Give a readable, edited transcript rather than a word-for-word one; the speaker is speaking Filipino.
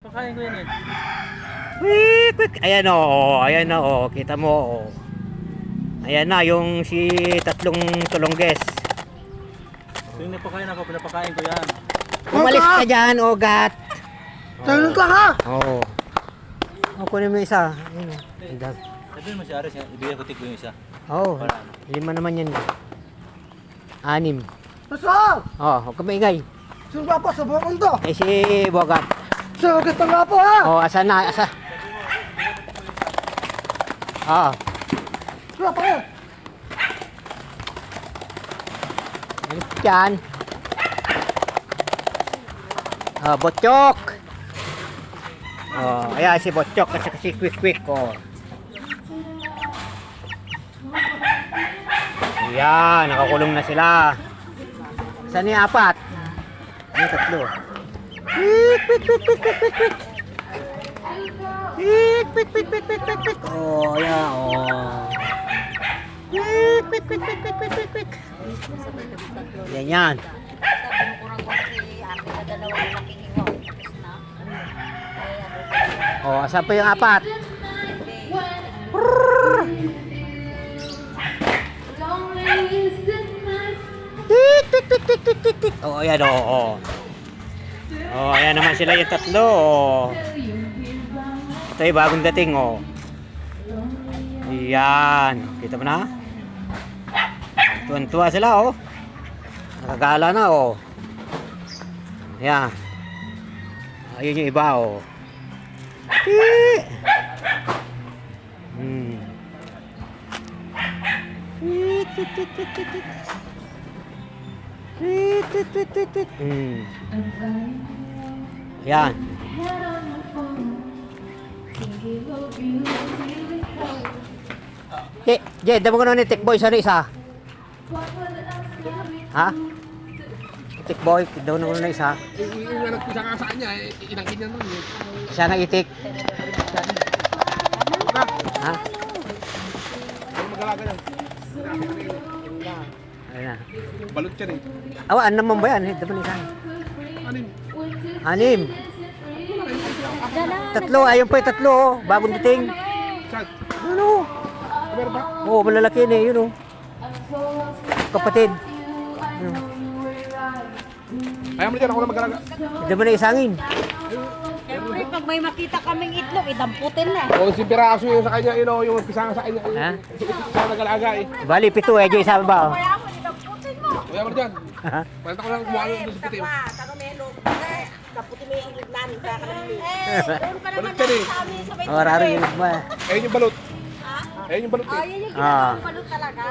Pakain ko yan eh. Quick. Ayan o, ayan na o, kita mo o. Ayan na yung si tatlong tulongges. Yung napakain ako, pinapakain ko yan. Umalis ka dyan, Ogat. Tanong ka ha? Oo. O, kunin mo isa. Ayun o. Ang Sabihin mo si Aris, ibigay ko tigko yung isa. Oo, Para ano? 5 naman yan. 6. Masal! Oh, huwag ka maingay. Sino ba po sa bukong to? Eh si Bogat. Sino kita nga po ha? Oh, asa na, asa. Ah, Sino pa yan? alis dyan. Ah, Botchok. Oh, ayan si Botchok kasi quick. Oh. Ayan, nakakulong na sila. Saan yung 4? Yung 3. Quick. Oh, yeah, oh. Quick. Yan. Oh, asan pa yung 4? Tik. Oh, ayan oh. Oh, ayan naman sila yung 3. Oh. Ito yung bagong dating oh. Ayan, kita mo na? Tuwan-tuwa sila oh. Nakagala na oh. Ayan. Ayun yung iba oh. Yan. Damo ko na ni Tikboy sa isa. Ha? Tikboy, daw na ko na isa. Yung nagpisa nga sa kanya, inangkin niya nun. Siya nga itik. Ha? Ano magalaga yan? Ayun na. Balot siya rin. Awaan naman ba yan? Damo na isa. Anim. 6. Ayun pa yung 3 oh. Bagong dating. Saan? Ano? Meron ba? Oo, malalaki na yun oh. Kapatid. Ayaw mo dyan, ako lang magalaga. Damo na isangin. Siyempre, pag may makita kaming itlog, idamputin na. O si Piraso yung sa kanya, yung nagpisa nga sa kanya. Ha? Sa nagalaga eh. Bali, 7 eh. Diyo isa ba? Kaya mo, idamputin mo. Ayaw mo dyan. Balita ko lang kumuha doon sa piti. Kaputi mo yung itlog namin, kaya ka namin. Doon pa naman Balot siya rin. sa amin sa may Oh, raro yung ba? Ayun yung balot. Ayun yung balot eh. Ayun yung Ah. ginagawang balot talaga.